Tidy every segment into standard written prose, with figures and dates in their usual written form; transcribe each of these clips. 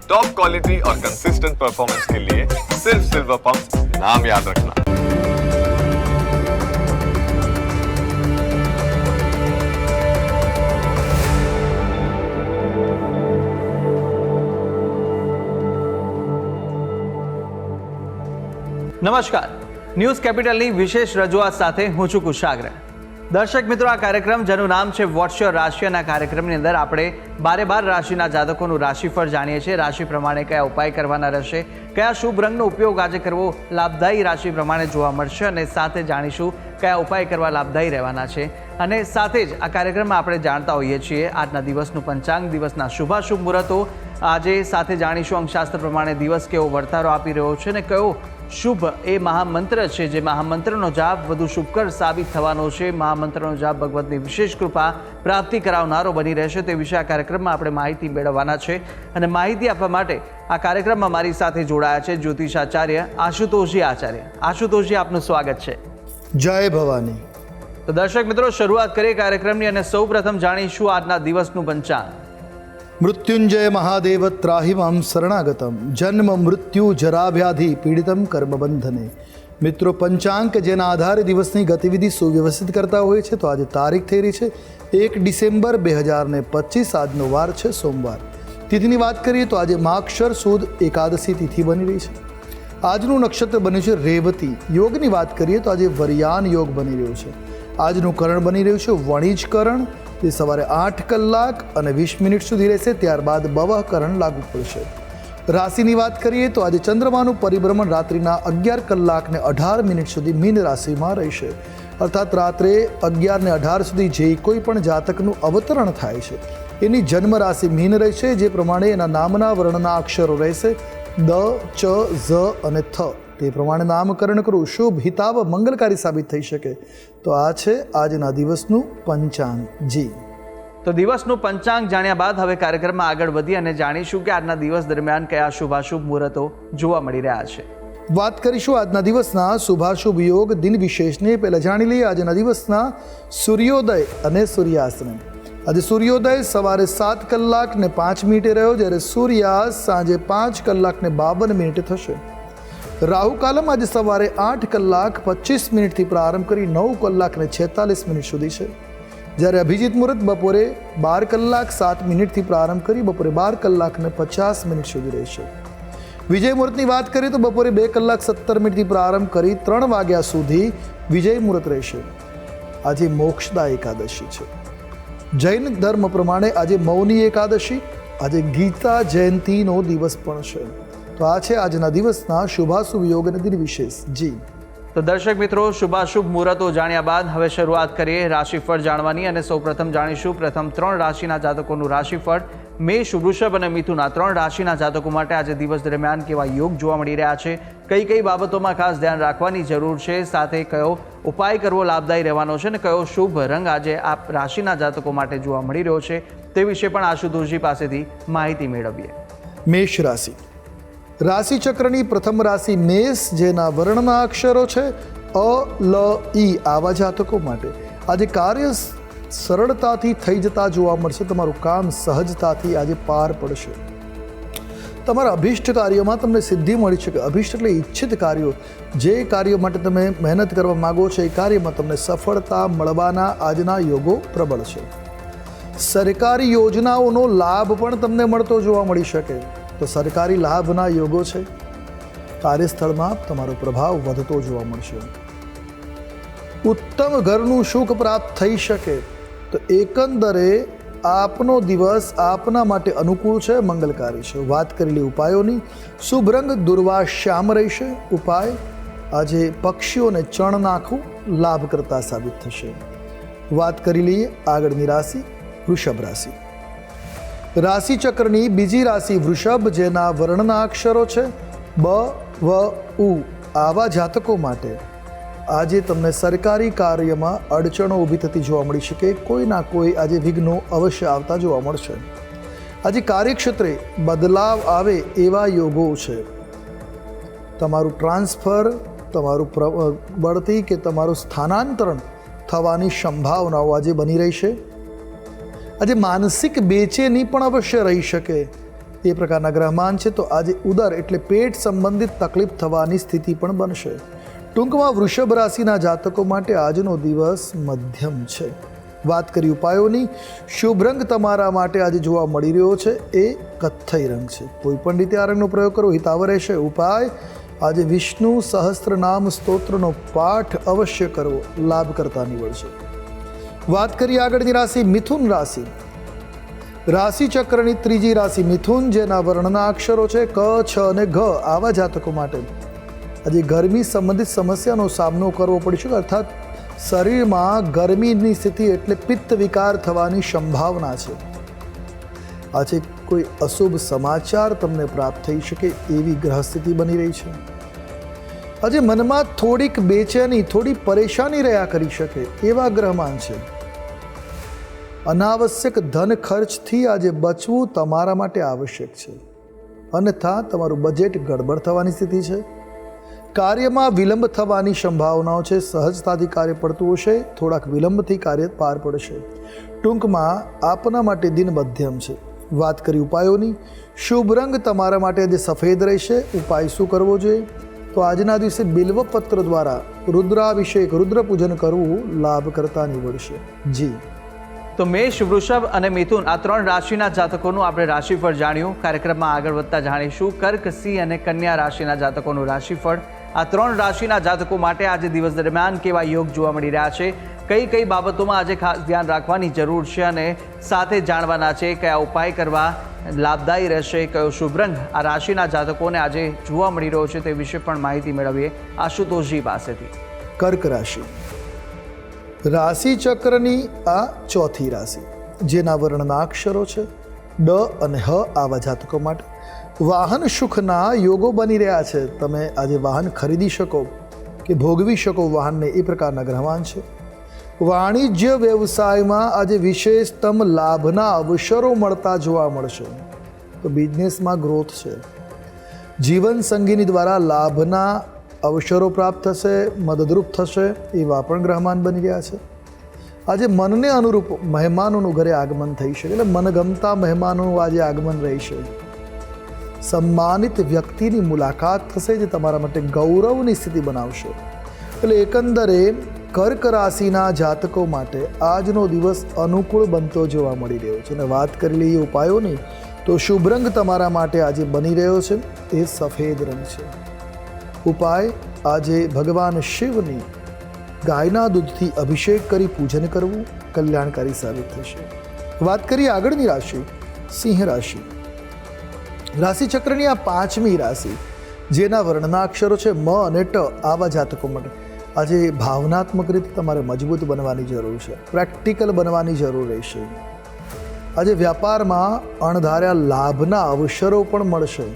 Top quality और consistent performance के लिए सिर्फ सिल्वर पंप नाम याद रखना। નમસ્કાર, ન્યૂઝ કેપિટલની વિશેષ રજૂઆત સાથે હું છું કુશાગ્ર. દર્શક મિત્રો, આ કાર્યક્રમ જેનું નામ છે વોટ્સ યોર રાશિ, અને આ કાર્યક્રમની અંદર આપણે 12 રાશિના જાતકોનું રાશિફળ જાણીએ છીએ. રાશિ પ્રમાણે કયા ઉપાય કરવાના રહેશે, કયા શુભ રંગનો ઉપયોગ આજે કરવો લાભદાયી રાશિ પ્રમાણે જોવા મળશે, અને સાથે જાણીશું કયા ઉપાય કરવા લાભદાયી રહેવાના છે. અને સાથે જ આ કાર્યક્રમમાં આપણે જાણતા હોઈએ છીએ આજના દિવસનું પંચાંગ, દિવસના શુભાશુભ મુહૂર્તો આજે સાથે જાણીશું. અંકશાસ્ત્ર પ્રમાણે દિવસ કેવો વર્તારો આપી રહ્યો છે અને કયો શુભ એ મહામંત્ર છે જે મહામંત્રનો જાપ વધુ શુભકર સાબિત થવાનો છે. મહામંત્રનો જાપ ભગવતની વિશેષ કૃપા પ્રાપ્તિ કરાવનારો બની રહેશે. તે વિશે આ કાર્યક્રમમાં આપણે માહિતી મેળવવાના છે. અને માહિતી આપવા માટે આ કાર્યક્રમમાં મારી સાથે જોડાયા છે જ્યોતિષાચાર્ય આશુતોષજી આચાર્ય. આશુતોષજી, આપનું સ્વાગત છે. જય ભવાની. તો દર્શક મિત્રો, શરૂઆત કરીએ કાર્યક્રમની અને સૌ પ્રથમ જાણીશું આજના દિવસનું પંચાંગ. મૃત્યુંજય મહાદેવ ત્રાહિમામ શરણાગતમ જન્મ મૃત્યુ જરાવ્યાધિ પીડિતમ કર્મબંધને. મિત્રો, પંચાંગ જેના આધારે દિવસની ગતિવિધિ સુવ્યવસ્થિત કરતા હોય છે. તો આજે તારીખ થઈ રહી છે 1 ડિસેમ્બર 2025. આજનો વાર છે સોમવાર. તિથિની વાત કરીએ તો આજે માક્ષર સુદ એકાદશી તિથિ બની રહી છે. આજનું નક્ષત્ર બન્યું છે રેવતી. યોગની વાત કરીએ તો આજે વરિયાન યોગ બની રહ્યો છે. આજનું કરણ બની રહ્યું છે વણિજ કરણ. તે સવારે 8 કલાક અને 20 મિનિટ સુધી રહેશે. ત્યારબાદ બવહ કરણ લાગુ પડશે. રાશિની વાત કરીએ તો આજે ચંદ્રમાનું પરિભ્રમણ રાત્રિના 11 કલાક ને 18 મિનિટ સુધી મીન રાશિમાં રહેશે. અર્થાત રાત્રે 11 ને 18 સુધી જે કોઈ પણ જાતકનું અવતરણ થાય છે એની જન્મ રાશિ મીન રહેશે. જે પ્રમાણે એના નામના વર્ણના અક્ષરો રહેશે દ, ચ, ઝ અને થ. તે પ્રમાણે નામકરણ કરવું શુભ, હિતાવ, મંગલકારી સાબિત થઈ શકે. તો આ છે આજના દિવસનું પંચાંગ. જી, તો દિવસનું પંચાંગ જાણ્યા બાદ હવે કાર્યક્રમમાં આગળ વધી અને જાણીશું કે આજના દિવસ દરમિયાન કયા શુભાશુભ મુહૂર્તો જોવા મળી રહ્યા છે. વાત કરીશું આજના દિવસના શુભાશુભ યોગ દિન વિશેષને. પહેલાં જાણી લઈએ આજના દિવસના સૂર્યોદય અને સૂર્યાસ્ત. આજે સૂર્યોદય સવારે 7 કલાક ને 5 મિનિટે રહ્યો, જ્યારે સૂર્યાસ્ત સાંજે 5 કલાક ને 52 મિનિટે થશે. રાહુ કાલમ આજે સવારે 8 કલાક 25 મિનિટથી પ્રારંભ કરી 9 કલાક ને 46 મિનિટ સુધી છે. જ્યારે અભિજીત મુહૂર્ત બપોરે 12 કલાક 7 મિનિટથી પ્રારંભ કરી બપોરે 12 કલાક ને 50 મિનિટ સુધી રહેશે. વિજય મુહૂર્તની વાત કરીએ તો બપોરે 2 કલાક 17 મિનિટથી પ્રારંભ કરી 3 વાગ્યા સુધી વિજય મુહૂર્ત રહેશે. આજે મોક્ષદા એકાદશી છે. જૈન ધર્મ પ્રમાણે આજે મૌની એકાદશી, આજે ગીતા જયંતીનો દિવસ પણ છે. તો આ છે આજના દિવસના શુભાશુભ યોગ અને દિન વિશેષ. જી, તો દર્શક મિત્રો, શુભાશુભ મુહૂર્તો જાણ્યા બાદ હવે શરૂઆત કરીએ રાશિફળ જાણવાની. અને સૌપ્રથમ જાણીશું પ્રથમ 3 રાશિના જાતકોનું રાશિફળ. મેષ, વૃષભ અને મિથુન આ 3 રાશિના જાતકો માટે આજે દિવસ દરમિયાન કેવા યોગ જોવા મળી રહ્યા છે, કઈ બાબતોમાં ખાસ ધ્યાન રાખવાની જરૂર છે, સાથે કયો ઉપાય કરવો લાભદાયી રહેવાનો છે અને કયો શુભ રંગ આજે આ રાશિના જાતકો માટે જોવા મળી રહ્યો છે, તે વિશે પણ આશુતોષજી પાસેથી માહિતી મેળવીએ. મેષ રાશિ. રાશિ ચક્રની પ્રથમ રાશિ મેષ, જેના વર્ણના અક્ષરો છે અ, લ, ઈ. આવા જાતકો માટે આજે કાર્ય સરળતાથી થઈ જતા જોવા મળશે. તમારું કામ સહજતાથી આજે પાર પડશે. તમારા અભિષ્ટ કાર્યોમાં તમને સિદ્ધિ મળી શકે. અભિષ્ટ એટલે ઈચ્છિત કાર્યો. જે કાર્યો માટે તમે મહેનત કરવા માગો છો એ કાર્યમાં તમને સફળતા મળવાના આજના યોગો પ્રબળ છે. સરકારી યોજનાઓનો લાભ પણ તમને મળતો જોવા મળી શકે. તો સરકારી લાભના યોગો છે. કાર્યસ્થળમાં તમારો પ્રભાવ વધતો જોવા મળશે. ઉત્તમ ઘરનું સુખ પ્રાપ્ત થઈ શકે. તો એકંદરે આપનો દિવસ આપના માટે અનુકૂળ છે, મંગલકારી છે. વાત કરેલી ઉપાયોની. શુભ રંગ દુર્વા શ્યામ રહેશે. ઉપાય આજે પક્ષીઓને ચણ નાખવું લાભકર્તા સાબિત થશે. વાત કરી લઈએ આગળની રાશિ વૃષભ રાશિ. રાશિ ચક્રની બીજી રાશિ વૃષભ, જેના વર્ણના અક્ષરો છે બ, વ, ઉ. આવા જાતકો માટે આજે તમને સરકારી કાર્યમાં અડચણો ઊભી થતી જોવા મળી શકે. કોઈના કોઈ આજે વિઘ્નો અવશ્ય આવતા જોવા મળશે. આજે કાર્યક્ષેત્રે બદલાવ આવે એવા યોગો છે. તમારું ટ્રાન્સફર, તમારું બઢતી કે તમારું સ્થાનાંતરણ થવાની સંભાવનાઓ આજે બની રહી છે. આજે માનસિક બેચેની પણ અવશ્ય રહી શકે. એ પ્રકારના ગ્રહમાન છે. તો આજે ઉદર એટલે પેટ સંબંધિત તકલીફ થવાની સ્થિતિ પણ બનશે. ટૂંકમાં વૃષભ રાશિના જાતકો માટે આજનો દિવસ મધ્યમ છે. વાત કરી ઉપાયોની, શુભ રંગ તમારા માટે આજે જોવા મળી રહ્યો છે એ કથ્થઈ રંગ છે. કોઈ પણ રીતે આ રંગનો પ્રયોગ કરો હિતાવ રહેશે. ઉપાય, આજે વિષ્ણુ સહસ્ત્રનામ સ્તોત્રનો પાઠ અવશ્ય કરવો, લાભ કરતા નીવડશે. વાત કરીએ આગળની રાશિ મિથુન રાશિ. રાશિ ચક્રની ત્રીજી રાશિ મિથુન, જેના વર્ણના અક્ષરો છે ક, છ અને ઘ. આવા જાતકો માટે આજે ગરમી સંબંધિત સમસ્યાનો સામનો કરવો પડી શકે, અર્થાત શરીરમાં ગરમીની સ્થિતિ એટલે પિત્ત વિકાર થવાની સંભાવના છે. આજે કોઈ અશુભ સમાચાર તમને પ્રાપ્ત થઈ શકે એવી ગ્રહ સ્થિતિ બની રહી છે. આજે મનમાં થોડીક બેચેની, થોડી પરેશાની રહ્યા કરી શકે એવા ગ્રહમાન છે. અનાવશ્યક ધન ખર્ચથી આજે બચવું તમારા માટે આવશ્યક છે, અન્યથા તમારું બજેટ ગડબડ થવાની સ્થિતિ છે. કાર્યમાં વિલંબ થવાની સંભાવનાઓ છે. સહજતાથી કાર્ય પડતું હશે, થોડાક વિલંબથી કાર્ય પાર પડશે. ટૂંકમાં આપના માટે દિન મધ્યમ છે. વાત કરી ઉપાયોની, શુભ રંગ તમારા માટે આજે સફેદ રહેશે. ઉપાય શું કરવો જોઈએ? તો આજના દિવસે બિલ્વપત્ર દ્વારા રુદ્રાભિષેક, રુદ્ર પૂજન કરવું લાભ કરતા નીવડશે. જી. તો મેષ, વૃષભ અને મિથુન આ 3 રાશિના જાતકોનું આપણે રાશિફળ જાણ્યું. કાર્યક્રમમાં આગળ વધતા જાણીશું કર્ક, સિંહ અને કન્યા રાશિના જાતકોનું રાશિફળ. આ 3 રાશિના જાતકો માટે આજે દિવસ દરમિયાન કેવા યોગ જોવા મળી રહ્યા છે, કઈ કઈ બાબતોમાં આજે ખાસ ધ્યાન રાખવાની જરૂર છે અને સાથે જાણવાના છે કયા ઉપાય કરવા લાભદાયી રહેશે, કયો શુભ રંગ આ રાશિના જાતકોને આજે જોવા મળી રહ્યો છે તે વિશે પણ માહિતી મેળવીએ આશુતોષજી પાસેથી. કર્ક રાશિ. રાશિ ચક્રની આ ચોથી રાશિ, જેના વર્ણના અક્ષરો છે ડ અને હ. આવા જાતકો માટે વાહન સુખના યોગો બની રહ્યા છે. તમે આજે વાહન ખરીદી શકો કે ભોગવી શકો વાહનને, એ પ્રકારના ગ્રહમાન છે. વાણિજ્ય વ્યવસાયમાં આજે વિશેષતમ લાભના અવસરો મળતા જોવા મળશે. તો બિઝનેસમાં ગ્રોથ છે. જીવન સંગીની દ્વારા લાભના અવસરો પ્રાપ્ત થશે, મદદરૂપ થશે એવા પણ ગ્રહમાન બની રહ્યા છે. આજે મનને અનુરૂપ મહેમાનોનું ઘરે આગમન થઈ શકે, એટલે મનગમતા મહેમાનોનું આજે આગમન રહેશે. સન્માનિત વ્યક્તિની મુલાકાત થશે જે તમારા માટે ગૌરવની સ્થિતિ બનાવશે. એટલે એકંદરે કર્ક રાશિના જાતકો માટે આજનો દિવસ અનુકૂળ બનતો જોવા મળી રહ્યો છે. અને વાત કરી લઈએ ઉપાયોની, તો શુભ રંગ તમારા માટે આજે બની રહ્યો છે એ સફેદ રંગ છે. ઉપાય, આજે ભગવાન શિવની ગાયના દૂધથી અભિષેક કરી પૂજન કરવું કલ્યાણકારી સાબિત થશે. વાત કરીએ આગળની રાશિ સિંહ રાશિ. રાશિ ચક્રની આ 5મી રાશિ, જેના વર્ણના અક્ષરો છે મ અને ટ. આવા જાતકો માટે આજે ભાવનાત્મક રીતે તમારે મજબૂત બનવાની જરૂર છે, પ્રેક્ટિકલ બનવાની જરૂર રહેશે. આજે વ્યાપારમાં અણધાર્યા લાભના અવસરો પણ મળશે.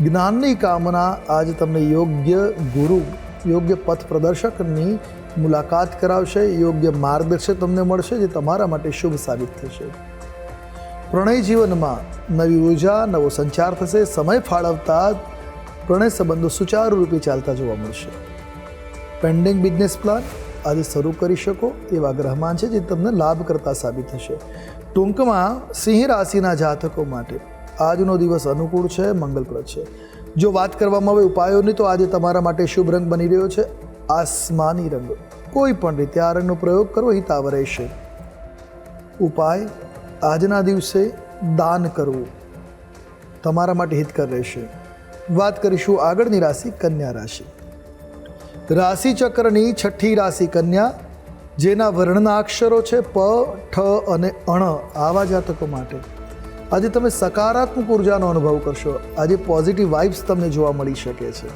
જ્ઞાનની કામના આજે તમને યોગ્ય ગુરુ, યોગ્ય પથ પ્રદર્શકની મુલાકાત કરાવશે, યોગ્ય માર્ગદર્શન તમને મળશે જે તમારા માટે શુભ સાબિત થશે. પ્રણય જીવનમાં નવી ઉર્જા, નવો સંચાર થશે. સમય ફાળવતા પ્રણય સંબંધો સુચારુ રૂપે ચાલતા જોવા મળશે. પેન્ડિંગ બિઝનેસ પ્લાન આજે શરૂ કરી શકો એવા ગ્રહમાન છે જે તમને લાભ કરતા સાબિત થશે. ટૂંકમાં સિંહ રાશિના જાતકો માટે આજનો દિવસ અનુકૂળ છે, મંગલપ્રદ છે. જો વાત કરવામાં આવે ઉપાયોની, તો આજે તમારા માટે શુભ રંગ બની રહ્યો છે આસમાની રંગ. કોઈ પણ રીતે આ રંગનો પ્રયોગ કરવો હિતાવ રહેશે. ઉપાય, આજના દિવસે દાન કરવું તમારા માટે હિતકર રહેશે. વાત કરીશું આગળની રાશિ કન્યા રાશિ. રાશિ ચક્રની 6ઠી રાશિ કન્યા, જેના વર્ણના અક્ષરો છે પ, ઠ અને અણ. આવા જાતકો માટે આજે તમે સકારાત્મક ઉર્જાનો અનુભવ કરશો. આજે પોઝિટિવ વાઇબ્સ તમને જોવા મળી શકે છે.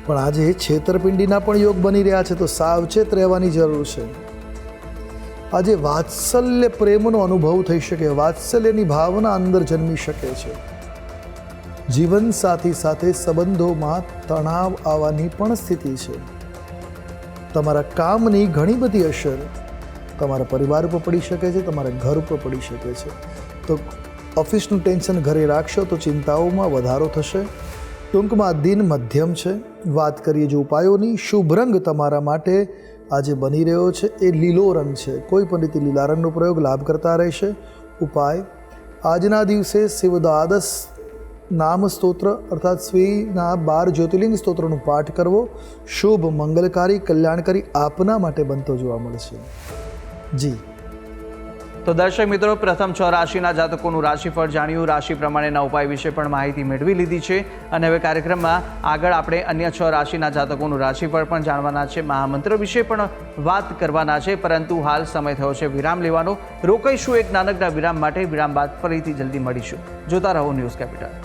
પણ આજે છેતરપિંડીના પણ યોગ બની રહ્યા છે, તો સાવચેત રહેવાની જરૂર છે. આજે વાત્સલ્ય પ્રેમનો અનુભવ થઈ શકે, વાત્સલ્યની ભાવના અંદર જન્મી શકે છે. જીવનસાથી સાથે સંબંધોમાં તણાવ આવવાની પણ સ્થિતિ છે. તમારા કામની ઘણી બધી અસર તમારા પરિવાર ઉપર પડી શકે છે, તમારા ઘર ઉપર પડી શકે છે. તો ઓફિસનું ટેન્શન ઘરે રાખશો તો ચિંતાઓમાં વધારો થશે. ટૂંકમાં દિન મધ્યમ છે. વાત કરીએ જો ઉપાયોની, શુભ રંગ તમારા માટે આજે બની રહ્યો છે એ લીલો રંગ છે. કોઈ પણ રીતે લીલા રંગનો પ્રયોગ લાભ કરતા રહેશે. ઉપાય, આજના દિવસે શિવદ્વાદશ નામ સ્તોત્ર અર્થાત શ્રીના 12 જ્યોતિર્લિંગ સ્તોત્રનો પાઠ કરવો શુભ, મંગલકારી, કલ્યાણકારી આપના માટે બનતો જોવા મળશે. જી તો દર્શક મિત્રો, પ્રથમ 6 રાશિના જાતકોનું રાશિફળ જાણ્યું, રાશિ પ્રમાણેના ઉપાય વિશે પણ માહિતી મેળવી લીધી છે. અને હવે કાર્યક્રમમાં આગળ આપણે અન્ય 6 રાશિના જાતકોનું રાશિફળ પણ જાણવાના છે, મહામંત્ર વિશે પણ વાત કરવાના છે. પરંતુ હાલ સમય થયો છે વિરામ લેવાનો. રોકાઈશું એક નાનકડા વિરામ માટે. વિરામ બાદ ફરીથી જલ્દી મળીશું. જોતા રહો ન્યૂઝ કેપિટલ.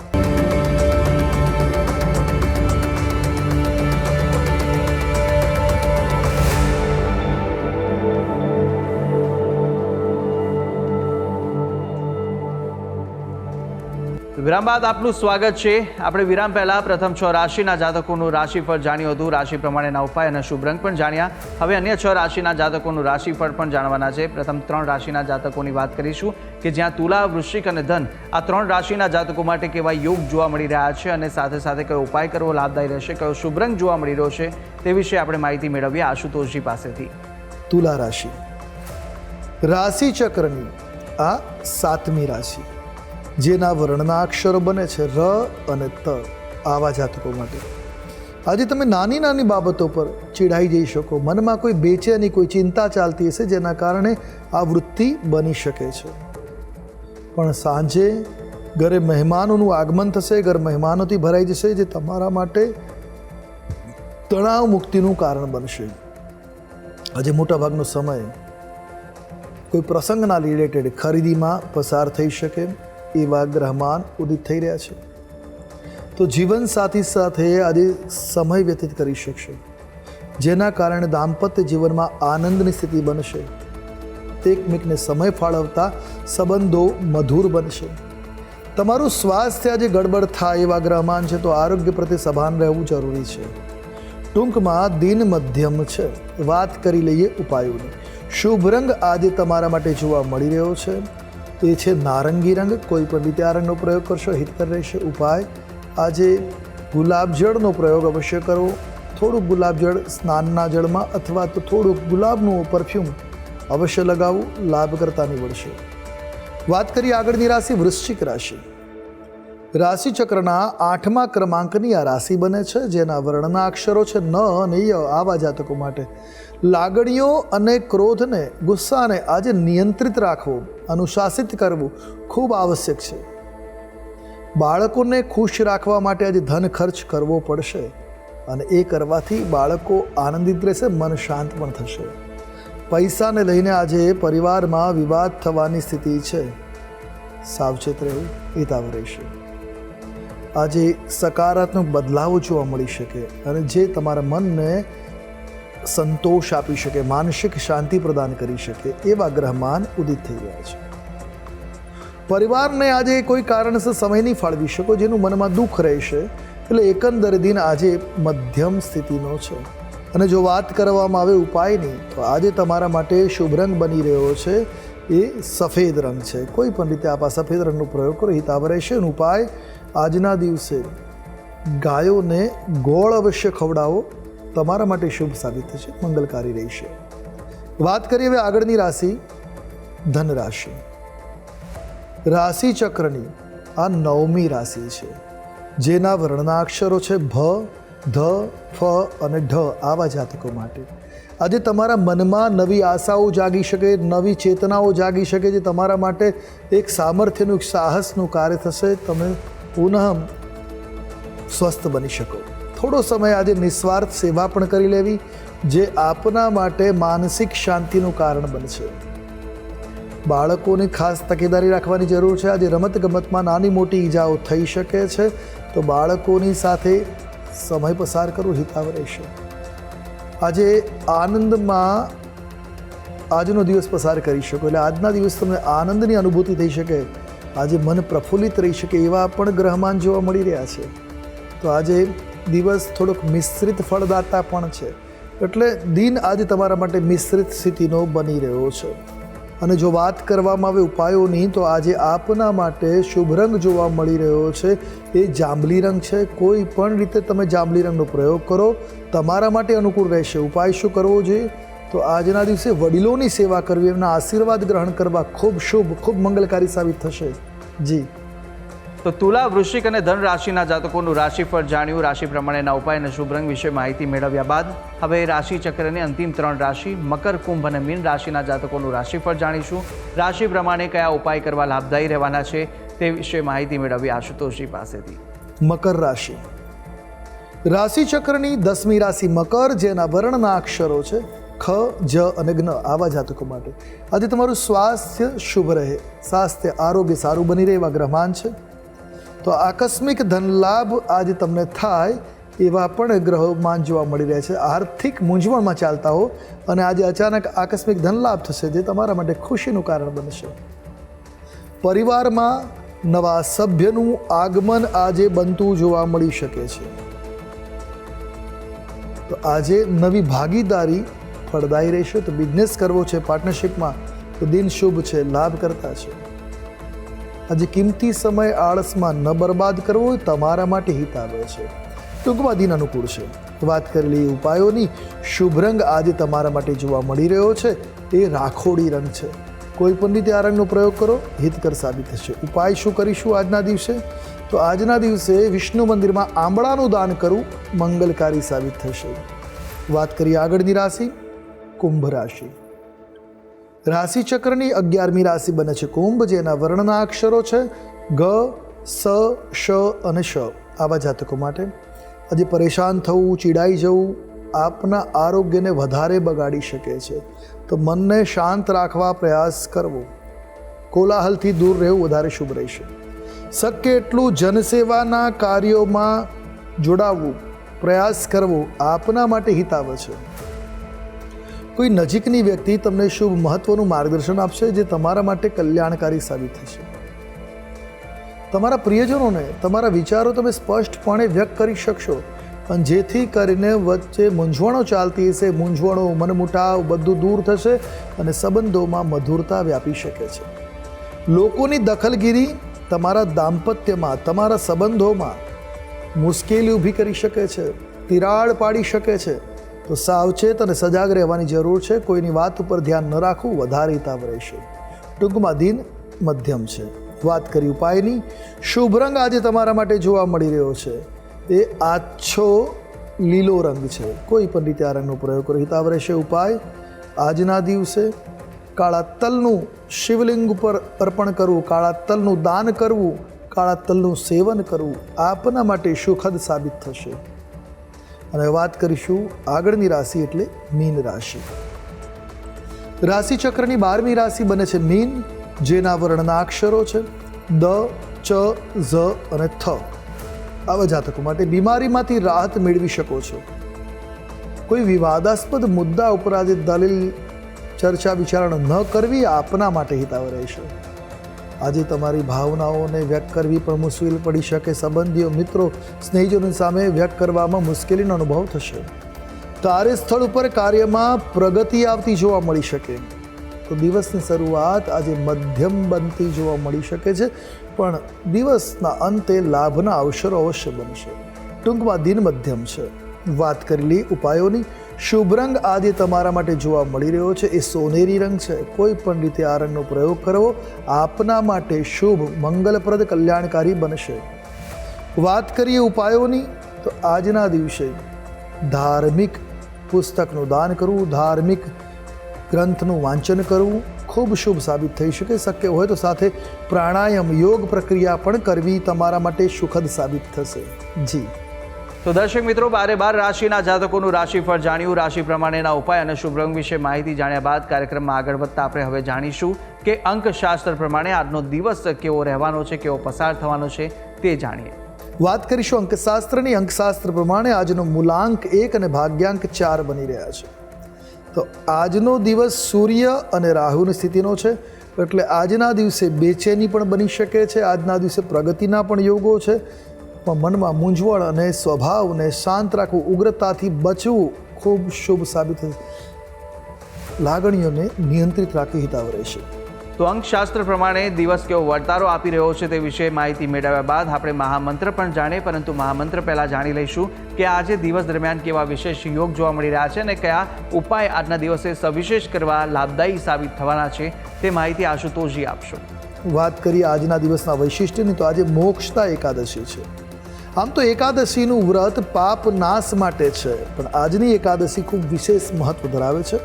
વિરામ બાદ આપનું સ્વાગત છે. આપણે વિરામ પહેલા પ્રથમ 6 રાશિના જાતકોનું રાશિફળ જાણ્યું હતું, રાશિ પ્રમાણેના ઉપાય અને શુભ રંગ પણ જાણ્યા. હવે અન્ય 6 રાશિના જાતકોનું રાશિફળ પણ જાણવાના છે. પ્રથમ 3 રાશિના જાતકોની વાત કરીશું કે જ્યાં તુલા, વૃશ્ચિક અને ધન આ 3 રાશિના જાતકો માટે કેવા યોગ જોવા મળી રહ્યા છે અને સાથે સાથે કયો ઉપાય કરવો લાભદાયી રહેશે, કયો શુભ રંગ જોવા મળી રહ્યો છે તે વિશે આપણે માહિતી મેળવીએ આશુતોષજી પાસેથી. તુલા રાશિ રાશિ ચક્રની આ 7મી રાશિ, જેના વર્ણના અક્ષરો બને છે ર અને ત. આવા જાતકો માટે આજે તમે નાની નાની બાબતો પર ચીડાઈ જઈ શકો, મનમાં કોઈ બેચેની, કોઈ ચિંતા ચાલતી હશે, જેના કારણે આ વૃત્તિ બની શકે છે. પણ સાંજે ઘરે મહેમાનોનું આગમન થશે, ઘર મહેમાનોથી ભરાઈ જશે, જે તમારા માટે તણાવ મુક્તિનું કારણ બનશે. આજે મોટાભાગનો સમય કોઈ પ્રસંગના રિલેટેડ ખરીદીમાં પસાર થઈ શકે એવા ગ્રહમાન ઉદિત થઈ રહ્યા છે. તો જીવનસાથી સાથે આજે સમય વ્યતીત કરી શકશે, જેના કારણે દાંપત્ય જીવનમાં આનંદની સ્થિતિ બનશે. એકમેકને સમય ફાળવતા સંબંધો મધુર બનશે. તમારું સ્વાસ્થ્ય આજે ગડબડ થાય એવા ગ્રહમાન છે, તો આરોગ્ય પ્રત્યે સભાન રહેવું જરૂરી છે. ટૂંકમાં દિન મધ્યમ છે. વાત કરી લઈએ ઉપાયોની. શુભ રંગ આજે તમારા માટે જોવા મળી રહ્યો છે એ છે નારંગી રંગ. કોઈ પણ રીતે આ રંગનો પ્રયોગ કરશો હિતકર રહેશે. ઉપાય આજે ગુલાબજળનો પ્રયોગ અવશ્ય કરવો. થોડુંક ગુલાબજળ સ્નાનના જળમાં અથવા તો થોડુંક ગુલાબનું પરફ્યુમ અવશ્ય લગાવવું, લાભકર્તા નીવડશે. વાત કરીએ આગળની રાશિ વૃશ્ચિક રાશિ. રાશિ ચક્રના 8મા ક્રમાંકની આ રાશિ બને છે, જેના વર્ણના અક્ષરો છે ન અને ય. આવા જાતકો માટે લાગણીઓ અને ક્રોધને, ગુસ્સાને આજે નિયંત્રિત રાખવો, અનુશાસિત કરવું ખૂબ આવશ્યક છે. બાળકોને ખુશ રાખવા માટે આજે ધન ખર્ચ કરવો પડશે અને એ કરવાથી બાળકો આનંદિત રહેશે, મન શાંત પણ થશે. પૈસાને લઈને આજે પરિવારમાં વિવાદ થવાની સ્થિતિ છે, સાવચેત રહેવું હિતાવ રહેશે. આજે સકારાત્મક બદલાવો જોવા મળી શકે અને જે તમારા મનને સંતોષ આપી શકે, માનસિક શાંતિ પ્રદાન કરી શકે એવા ગ્રહમાન ઉદિત થઈ રહ્યા છે. પરિવારને આજે કોઈ કારણસર સમય નહીં ફાળવી શકો, જેનું મનમાં દુઃખ રહેશે. એટલે એકંદર દિન આજે મધ્યમ સ્થિતિનો છે. અને જો વાત કરવામાં આવે ઉપાયની, તો આજે તમારા માટે શુભ રંગ બની રહ્યો છે એ સફેદ રંગ છે. કોઈ પણ રીતે આપ આ સફેદ રંગનો પ્રયોગ કરો હિતાવ રહેશે. અને ઉપાય આજના દિવસે ગાયોને ગોળ અવશ્ય ખવડાવો, તમારા માટે શુભ સાબિત થશે, મંગલકારી રહેશે. વાત કરીએ હવે આગળની રાશિ ધન રાશિ. રાશિ ચક્રની આ 9મી રાશિ છે, જેના વર્ણના અક્ષરો છે ભ, ધ, ફ અને ઢ. આવા જાતકો માટે આજે તમારા મનમાં નવી આશાઓ જાગી શકે, નવી ચેતનાઓ જાગી શકે, જે તમારા માટે એક સામર્થ્યનું, એક સાહસનું કાર્ય થશે. તમે પુનઃ સ્વસ્થ બની શકો. થોડો સમય આજે નિસ્વાર્થ સેવા પણ કરી લેવી, જે આપના માટે માનસિક શાંતિનું કારણ બનશે. બાળકોની ખાસ તકેદારી રાખવાની જરૂર છે. આજે રમતગમતમાં નાની મોટી ઈજાઓ થઈ શકે છે, તો બાળકોની સાથે સમય પસાર કરવો હિતાવ રહેશે. આજે આનંદમાં આજનો દિવસ પસાર કરી શકો, એટલે આજના દિવસ તમને આનંદની અનુભૂતિ થઈ શકે, આજે મન પ્રફુલ્લિત રહી શકે એવા પણ ગ્રહમાન જોવા મળી રહ્યા છે. તો આજે દિવસ થોડોક મિશ્રિત ફળદાતા પણ છે, એટલે દિન આજે તમારા માટે મિશ્રિત સ્થિતિનો બની રહ્યો છે. અને જો વાત કરવામાં આવે ઉપાયોની, તો આજે આપના માટે શુભ રંગ જોવા મળી રહ્યો છે એ જાંબલી રંગ છે. કોઈ પણ રીતે તમે જાંબલી રંગનો પ્રયોગ કરો, તમારા માટે અનુકૂળ રહેશે. ઉપાય શું કરવો જોઈએ? તો આજના દિવસે વડીલોની સેવા કરવી, એમના આશીર્વાદ ગ્રહણ કરવા ખૂબ શુભ, ખૂબ મંગલકારી સાબિત થશે. જી. તો તુલા, વૃશ્ચિક અને ધન રાશિના જાતકોનું રાશિફળ જાણ્યું. રાશિ પ્રમાણેના ઉપાય અને શુભ રંગ વિશે માહિતી મેળવ્યા બાદ હવે રાશિ ચક્રની અંતિમ 3 રાશિ મકર, કુંભ અને મીન રાશિના જાતકોનું રાશિફળ જાણીશું. રાશિ પ્રમાણે કયા ઉપાય કરવા લાભદાયી રહેવાના છે તે વિશે માહિતી મેળવી આશુતોષજી પાસેથી. મકર રાશિ. રાશિ ચક્રની 10મી રાશિ મકર, જેના વર્ણના અક્ષરો છે ખ, જ અને જ્ઞ. આવા જાતકો માટે આજે તમારું સ્વાસ્થ્ય શુભ રહે, સ્વાસ્થ્ય આરોગ્ય સારું બની રહે એવા ગ્રહમાન છે. તો આકસ્મિક ધન લાભ આજે તમને થાય એવા પણ ગ્રહમાન જોવા મળી રહ્યા છે. આર્થિક મૂંઝવણમાં ચાલતા હો અને આજે અચાનક આકસ્મિક ધન લાભ થશે, જે તમારા માટે ખુશીનું કારણ બનશે. પરિવારમાં નવા સભ્યનું આગમન આજે બનતું જોવા મળી શકે છે. તો આજે નવી ભાગીદારી ફળદાયી રહેશે. તો બિઝનેસ કરવો છે પાર્ટનરશિપમાં તો દિન શુભ છે, લાભ કરતા છે. આજે કિંમતી સમય આળસમાં ન બરબાદ કરવો તમારા માટે હિત આવે છે. ટૂંકમાં દિન અનુકૂળ છે. વાત કરેલી ઉપાયોની શુભ રંગ આજે તમારા માટે જોવા મળી રહ્યો છે એ રાખોડી રંગ છે. કોઈ પણ રીતે આ રંગનો પ્રયોગ કરો, હિતકર સાબિત થશે. ઉપાય શું કરીશું આજના દિવસે? તો આજના દિવસે વિષ્ણુ મંદિરમાં આંબળાનું દાન કરવું મંગલકારી સાબિત થશે. વાત કરીએ આગળની રાશિ કુંભ રાશિ. રાશિ ચક્રની 11મી રાશિ બને છે કુંભ, જેના વર્ણના અક્ષરો છે ગ, સ, શ અને શ. આવા જાતકો માટે આજે પરેશાન થવું, ચીડાઈ જવું આપના આરોગ્યને વધારે બગાડી શકે છે. તો મનને શાંત રાખવા પ્રયાસ કરવો, કોલાહલથી દૂર રહેવું વધારે શુભ રહેશે. શક્ય એટલું જનસેવાના કાર્યોમાં જોડાવવું, પ્રયાસ કરવો આપના માટે હિતાવ છે. કોઈ નજીકની વ્યક્તિ તમને શુભ મહત્વનું માર્ગદર્શન આપશે, જે તમારા માટે કલ્યાણકારી સાબિત થશે. તમારા પ્રિયજનોને તમારા વિચારો તમે સ્પષ્ટપણે વ્યક્ત કરી શકશો, અને જેથી કરીને વચ્ચે મૂંઝવણો ચાલતી હશે, મૂંઝવણો, મનમુટાવ બધું દૂર થશે અને સંબંધોમાં મધુરતા વ્યાપી શકે છે. લોકોની દખલગીરી તમારા દાંપત્યમાં, તમારા સંબંધોમાં મુશ્કેલી ઊભી કરી શકે છે, તિરાડ પાડી શકે છે. તો સાવચેત અને સજાગ રહેવાની જરૂર છે. કોઈની વાત ઉપર ધ્યાન ન રાખવું વધારે હિતાવ રહેશે. ટૂંકમાં દિન મધ્યમ છે. વાત કરી ઉપાયની, શુભ રંગ આજે તમારા માટે જોવા મળી રહ્યો છે એ આછો લીલો રંગ છે. કોઈ પણ રીતે આ રંગનો પ્રયોગ કરો, હિતાવ રહેશે. ઉપાય આજના દિવસે કાળા તલનું શિવલિંગ ઉપર અર્પણ કરવું, કાળા તલનું દાન કરવું, કાળા તલનું સેવન કરવું આપના માટે સુખદ સાબિત થશે. અને વાત કરીશું આગળની રાશિ એટલે મીન રાશિ. રાશિ ચક્રની 12મી રાશિ બને છે મીન, જેના વર્ણના અક્ષરો છે દ, ચ, ઝ અને થ. આવા જાતકો માટે બીમારીમાંથી રાહત મેળવી શકો છો. કોઈ વિવાદાસ્પદ મુદ્દા ઉપર આજે દલીલ, ચર્ચા, વિચારણા ન કરવી આપના માટે હિતાવ રહેશે. આજે તમારી ભાવનાઓને વ્યક્ત કરવી પણ મુશ્કેલ પડી શકે. સંબંધીઓ, મિત્રો, સ્નેહીજનોની સામે વ્યક્ત કરવામાં મુશ્કેલીનો અનુભવ થશે. કાર્યસ્થળ ઉપર કાર્યમાં પ્રગતિ આવતી જોવા મળી શકે. તો દિવસની શરૂઆત આજે મધ્યમ બનતી જોવા મળી શકે છે, પણ દિવસના અંતે લાભના અવસરો અવશ્ય બનશે. ટૂંકમાં દિન મધ્યમ છે. વાત કરેલી ઉપાયોની, શુભ રંગ આજે તમારા માટે જોવા મળી રહ્યો છે એ સોનેરી રંગ છે. કોઈ પણ રીતે આ રંગનો પ્રયોગ કરવો આપના માટે શુભ, મંગલપ્રદ, કલ્યાણકારી બનશે. વાત કરીએ ઉપાયોની, તો આજના દિવસે ધાર્મિક પુસ્તકનું દાન કરવું, ધાર્મિક ગ્રંથનું વાંચન કરવું ખૂબ શુભ સાબિત થઈ શકે. શક્ય હોય તો સાથે પ્રાણાયામ, યોગ પ્રક્રિયા પણ કરવી તમારા માટે સુખદ સાબિત થશે. જી. તો દર્શક મિત્રો, 12 રાશિના જાતકોનું રાશિફળ જાણ્યું. રાશિ પ્રમાણેના ઉપાય અને શુભ રંગ વિશે માહિતી જાણ્યા બાદ કાર્યક્રમમાં આગળ વધતા આપણે હવે જાણીશું કે અંકશાસ્ત્ર પ્રમાણે આજનો દિવસ કેવો રહેવાનો છે, કેવો પસાર થવાનો છે તે જાણીએ. વાત કરીશું અંકશાસ્ત્રની. અંકશાસ્ત્ર પ્રમાણે આજનો મૂલાંક 1 અને ભાગ્યાંક 4 બની રહ્યા છે. તો આજનો દિવસ સૂર્ય અને રાહુની સ્થિતિનો છે, એટલે આજના દિવસે બેચેની પણ બની શકે છે. આજના દિવસે પ્રગતિના પણ યોગો છે, પણ મનમાં મૂંઝવણ અને સ્વભાવને શાંત રાખવું, ઉગ્રતાથી બચવું ખૂબ શુભ સાબિત થશે. લાગણીઓને નિયંત્રિત રાખી હિતાવ રહેશે. તો અંકશાસ્ત્ર પ્રમાણે દિવસ કેવો વર્તારો આપી રહ્યો છે તે વિશે માહિતી મેળવ્યા બાદ આપણે મહામંત્ર પણ જાણીએ, પરંતુ મહામંત્ર પહેલાં જાણી લઈશું કે આજે દિવસ દરમિયાન કેવા વિશેષ યોગ જોવા મળી રહ્યા છે અને કયા ઉપાય આજના દિવસે સવિશેષ કરવા લાભદાયી સાબિત થવાના છે તે માહિતી આશુતોષજી આપશો. વાત કરીએ આજના દિવસના વૈશિષ્ટ્યની તો આજે મોક્ષદા એકાદશી છે. આમ તો એકાદશીનું વ્રત પાપ નાશ માટે છે, પણ આજની એકાદશી ખૂબ વિશેષ મહત્વ ધરાવે છે.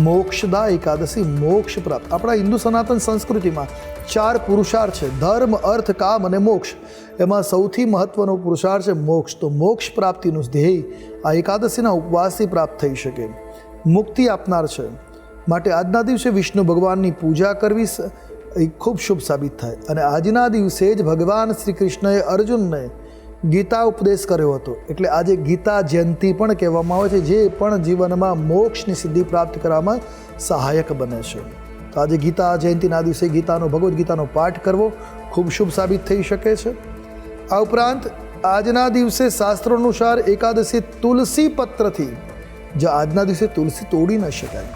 મોક્ષદા એકાદશી, મોક્ષ પ્રાપ્ત. આપણા હિન્દુ સનાતન સંસ્કૃતિમાં 4 પુરુષાર્થ છે: ધર્મ, અર્થ, કામ અને મોક્ષ. એમાં સૌથી મહત્વનો પુરુષાર્થ છે મોક્ષ. તો મોક્ષ પ્રાપ્તિનું ધ્યેય આ એકાદશીના ઉપવાસથી પ્રાપ્ત થઈ શકે, મુક્તિ આપનાર છે. માટે આજના દિવસે વિષ્ણુ ભગવાનની પૂજા કરવી એ ખૂબ શુભ સાબિત થાય. અને આજના દિવસે જ ભગવાન શ્રી કૃષ્ણએ અર્જુનને ગીતા ઉપદેશ કર્યો હતો, એટલે આજે ગીતા જયંતી પણ કહેવામાં આવે છે, જે પણ જીવનમાં મોક્ષની સિદ્ધિ પ્રાપ્ત કરવામાં સહાયક બને છે. તો આજે ગીતા જયંતીના દિવસે ભગવદ્ ગીતાનો પાઠ કરવો ખૂબ શુભ સાબિત થઈ શકે છે. આ ઉપરાંત આજના દિવસે શાસ્ત્રો અનુસાર એકાદશી તુલસી પત્રથી, જે આજના દિવસે તુલસી તોડી ન શકાય,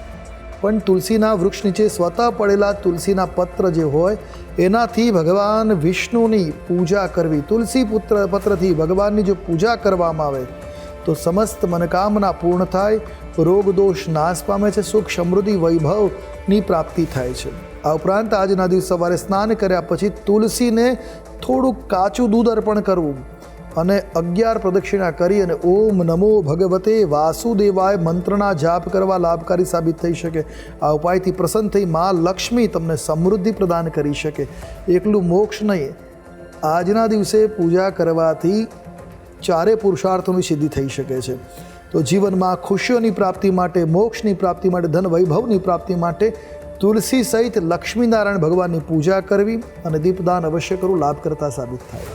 પણ તુલસીના વૃક્ષ નીચે સ્વતઃ પડેલા તુલસીના પત્ર જે હોય એનાથી ભગવાન વિષ્ણુની પૂજા કરવી. તુલસી પત્રથી ભગવાનની જો પૂજા કરવામાં આવે તો સમસ્ત મનોકામના પૂર્ણ થાય, રોગ દોષ નાશ પામે છે, સુખ સમૃદ્ધિ વૈભવની પ્રાપ્તિ થાય છે. આ ઉપરાંત આજના દિવસે સવારે સ્નાન કર્યા પછી તુલસીને થોડુંક કાચું દૂધ અર્પણ કરવું અને 11 પ્રદક્ષિણા કરી અને ઓમ નમો ભગવતે વાસુદેવાય મંત્રના જાપ કરવા લાભકારી સાબિત થઈ શકે. આ ઉપાયથી પ્રસન્ન થઈ મા લક્ષ્મી તમને સમૃદ્ધિ પ્રદાન કરી શકે. એકલું મોક્ષ નહીં, આજના દિવસે પૂજા કરવાથી 4 પુરુષાર્થોની સિદ્ધિ થઈ શકે છે. તો જીવનમાં ખુશીઓની પ્રાપ્તિ માટે, મોક્ષની પ્રાપ્તિ માટે, ધન વૈભવની પ્રાપ્તિ માટે તુલસી સહિત લક્ષ્મીનારાયણ ભગવાનની પૂજા કરવી અને દીપદાન અવશ્ય કરવું લાભકર્તા સાબિત થાય.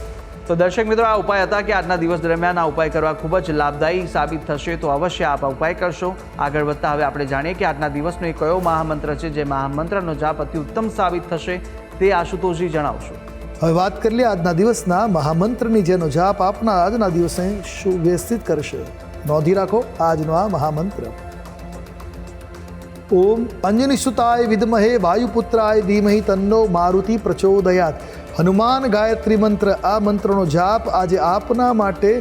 તો દર્શક મિત્રો, આ ઉપાય હતા કે આજના દિવસ દરમિયાન આ ઉપાય કરવા ખૂબ જ લાભદાયી સાબિત થશે. તો અવશ્ય આપ આ ઉપાય કરશો. આગળ વધતા હવે આપણે જાણીએ કે આજના દિવસનો એ કયો મહામંત્ર છે જે મહામંત્રનો જાપ અતિ ઉત્તમ સાબિત થશે, તે આશુતોષજી જણાવશો. હવે વાત કરી લઈએ આજના દિવસના મહામંત્રની, જેનો જાપ આપના આજના દિવસે સુવ્યવસ્થિત કરશે. નોંધી રાખો આજનો આ મહામંત્ર: ઓમ અંજની સુતાય વિદ્મહે વાયુપુત્રાય ધીમહિ તન્નો મારુતિ પ્રચોદયાત. હનુમાન ગાયત્રી મંત્ર, આ મંત્રનો જાપ આજે આપના માટે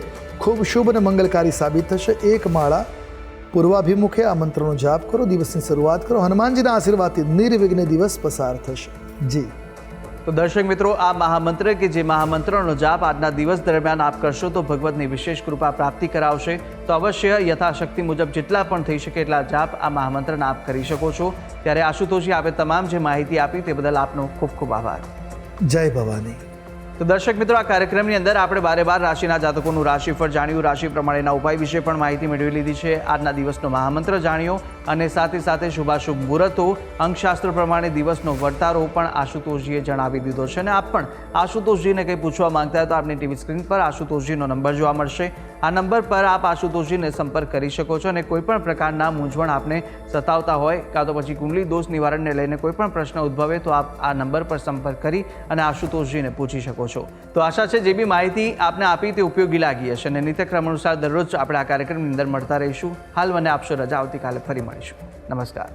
ખૂબ શુભ અને મંગલકારી સાબિત થશે. 1 માળા પૂર્વાભિમુખે આ મંત્રનો જાપ કરો, દિવસની શરૂઆત કરો. હનુમાનજીના આશીર્વાદથી નિર્વિઘ્ને દિવસ પસાર થશે. જી. તો દર્શક મિત્રો, આ મહામંત્ર કે જે મહામંત્રનો જાપ આજના દિવસ દરમિયાન આપ કરશો તો ભગવતની વિશેષ કૃપા પ્રાપ્તિ કરાવશે. તો અવશ્ય યથાશક્તિ મુજબ જેટલા પણ થઈ શકે એટલા જાપ આ મહામંત્રના આપ કરી શકો છો. ત્યારે આશુતોષજી, આપે તમામ જે માહિતી આપી તે બદલ આપનો ખૂબ ખૂબ આભાર. જય ભવાની. તો દર્શક મિત્રો, આ કાર્યક્રમની અંદર આપણે 12 રાશિના જાતકોનું રાશિફળ જાણ્યું, રાશિ પ્રમાણેના ઉપાય વિશે પણ માહિતી મેળવી લીધી છે, આજના દિવસનો મહામંત્ર જાણ્યો અને સાથે સાથે શુભાશુભ મુહૂર્તો, અંકશાસ્ત્ર પ્રમાણે દિવસનો વર્તારો પણ આશુતોષજીએ જણાવી દીધો છે. અને આપ પણ આશુતોષજીને કંઈ પૂછવા માંગતા હોય તો આપની ટીવી સ્ક્રીન પર આશુતોષજીનો નંબર જોવા મળશે. આ નંબર પર આપ આશુતોષજીને સંપર્ક કરી શકો છો અને કોઈપણ પ્રકારના મૂંઝવણ આપને સતાવતા હોય કાં તો પછી કુંડલી દોષ નિવારણને લઈને કોઈપણ પ્રશ્ન ઉદ્ભવે તો આપ આ નંબર પર સંપર્ક કરી અને આશુતોષજીને પૂછી શકો છો. તો આશા છે જે બી માહિતી આપને આપી તે ઉપયોગી લાગી હશે અને નિત્યક્રમ અનુસાર દરરોજ આપણે આ કાર્યક્રમની અંદર મળતા રહીશું. હાલ મને આપશો રજા, આવતીકાલે ફરી મળીશું. નમસ્કાર.